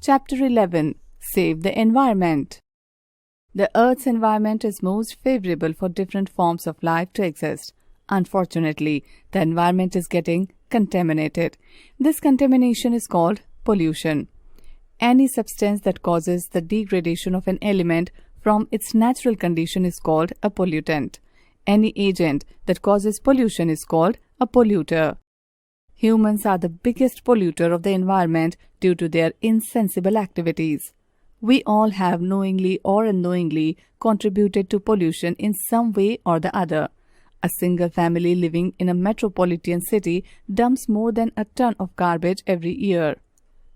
Chapter 11. Save the Environment. The Earth's environment is most favorable for different forms of life to exist. Unfortunately, the environment is getting contaminated. This contamination is called pollution. Any substance that causes the degradation of an element from its natural condition is called a pollutant. Any agent that causes pollution is called a polluter. Humans are the biggest polluter of the environment due to their insensible activities. We all have knowingly or unknowingly contributed to pollution in some way or the other. A single family living in a metropolitan city dumps more than a ton of garbage every year.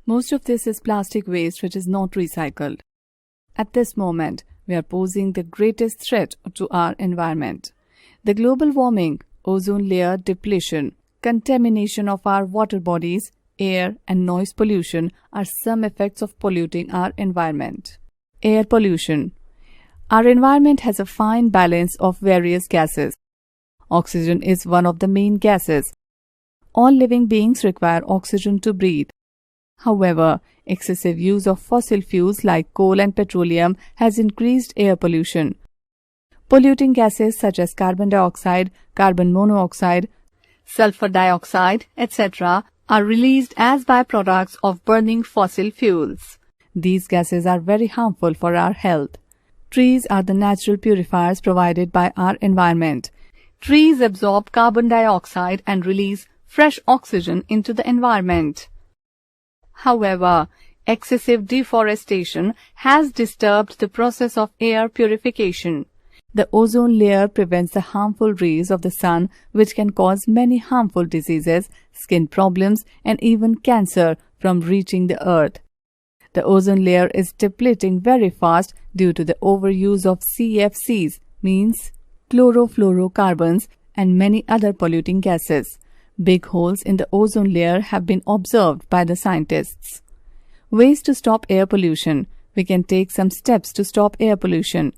Most of this is plastic waste which is not recycled. At this moment, we are posing the greatest threat to our environment. The global warming, ozone layer depletion, contamination of our water bodies, air and noise pollution are some effects of polluting our environment. Air pollution. Our environment has a fine balance of various gases. Oxygen is one of the main gases. All living beings require oxygen to breathe. However, excessive use of fossil fuels like coal and petroleum has increased air pollution. Polluting gases such as carbon dioxide, carbon monoxide, sulfur dioxide, etc. are released as byproducts of burning fossil fuels. These gases are very harmful for our health. Trees are the natural purifiers provided by our environment. Trees absorb carbon dioxide and release fresh oxygen into the environment. However, excessive deforestation has disturbed the process of air purification. The ozone layer prevents the harmful rays of the sun, which can cause many harmful diseases, skin problems, and even cancer from reaching the earth. The ozone layer is depleting very fast due to the overuse of CFCs, means chlorofluorocarbons, and many other polluting gases. Big holes in the ozone layer have been observed by the scientists. Ways to stop air pollution. We can take some steps to stop air pollution.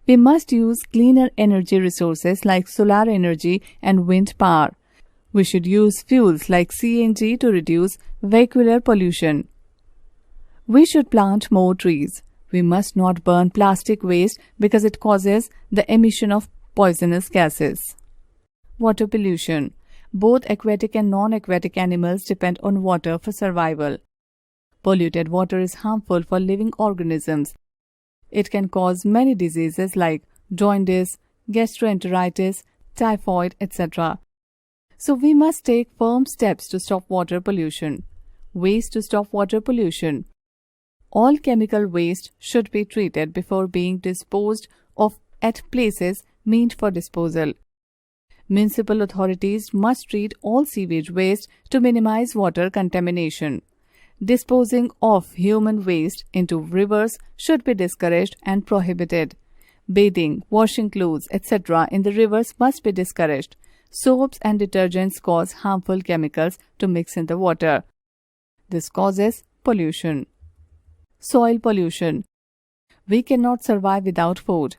We must use cleaner energy resources like solar energy and wind power. We should use fuels like CNG to reduce vehicular pollution. We should plant more trees. We must not burn plastic waste because it causes the emission of poisonous gases. Water pollution. Both aquatic and non-aquatic animals depend on water for survival. Polluted water is harmful for living organisms. It can cause many diseases like jaundice, gastroenteritis, typhoid, etc. So we must take firm steps to stop water pollution. Ways to stop water pollution. All chemical waste should be treated before being disposed of at places meant for disposal. Municipal authorities must treat all sewage waste to minimize water contamination. Disposing of human waste into rivers should be discouraged and prohibited. Bathing, washing clothes, etc. in the rivers must be discouraged. Soaps and detergents cause harmful chemicals to mix in the water. This causes pollution. Soil pollution. We cannot survive without food.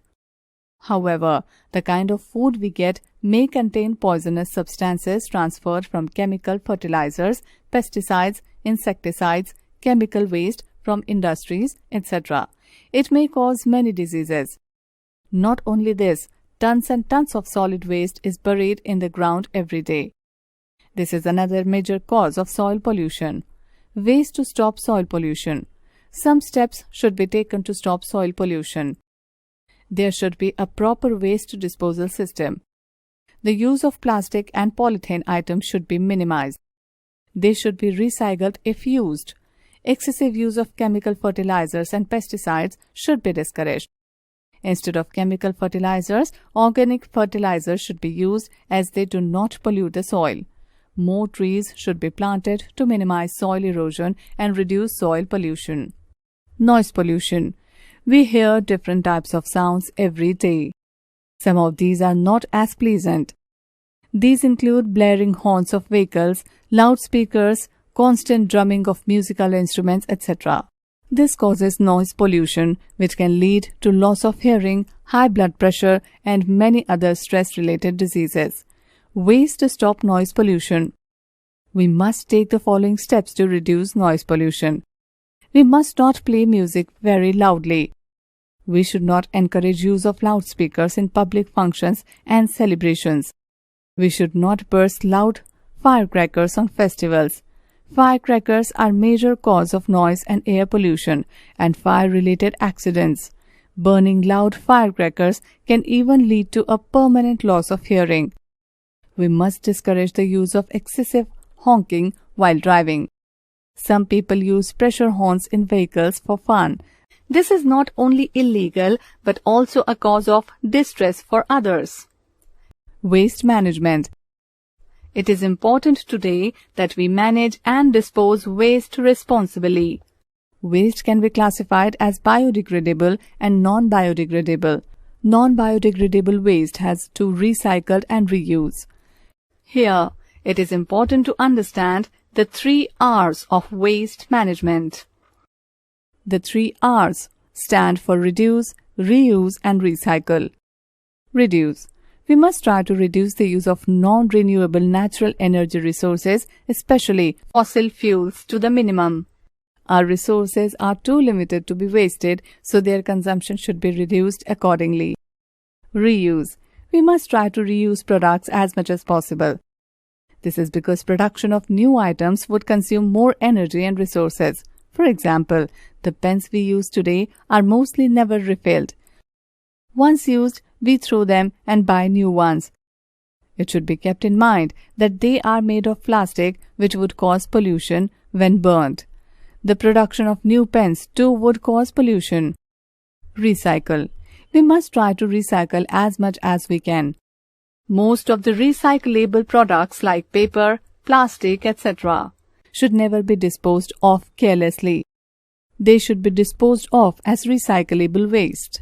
However, the kind of food we get may contain poisonous substances transferred from chemical fertilizers, pesticides, insecticides, chemical waste from industries, etc. It may cause many diseases. Not only this, tons and tons of solid waste is buried in the ground every day. This is another major cause of soil pollution. Ways to stop soil pollution. Some steps should be taken to stop soil pollution. There should be a proper waste disposal system. The use of plastic and polythene items should be minimized. They should be recycled if used. Excessive use of chemical fertilizers and pesticides should be discouraged. Instead of chemical fertilizers, organic fertilizers should be used as they do not pollute the soil. More trees should be planted to minimize soil erosion and reduce soil pollution. Noise pollution. We hear different types of sounds every day. Some of these are not as pleasant. These include blaring horns of vehicles, loudspeakers, constant drumming of musical instruments, etc. This causes noise pollution, which can lead to loss of hearing, high blood pressure, and many other stress-related diseases. Ways to stop noise pollution. We must take the following steps to reduce noise pollution. We must not play music very loudly. We should not encourage use of loudspeakers in public functions and celebrations. We should not burst loud firecrackers on festivals. Firecrackers are major cause of noise and air pollution and fire-related accidents. Burning loud firecrackers can even lead to a permanent loss of hearing. We must discourage the use of excessive honking while driving. Some people use pressure horns in vehicles for fun. This is not only illegal but also a cause of distress for others. Waste management. It is important today that we manage and dispose waste responsibly. Waste can be classified as biodegradable and non-biodegradable. Non-biodegradable waste has to recycle and reuse. Here, it is important to understand the 3 R's of waste management. The 3 R's stand for reduce, reuse and recycle. Reduce. We must try to reduce the use of non-renewable natural energy resources, especially fossil fuels, to the minimum. Our resources are too limited to be wasted, so their consumption should be reduced accordingly. Reuse. We must try to reuse products as much as possible. This is because production of new items would consume more energy and resources. For example, the pens we use today are mostly never refilled. Once used, we throw them and buy new ones. It should be kept in mind that they are made of plastic, which would cause pollution when burnt. The production of new pens too would cause pollution. Recycle. We must try to recycle as much as we can. Most of the recyclable products like paper, plastic, etc. should never be disposed of carelessly. They should be disposed of as recyclable waste.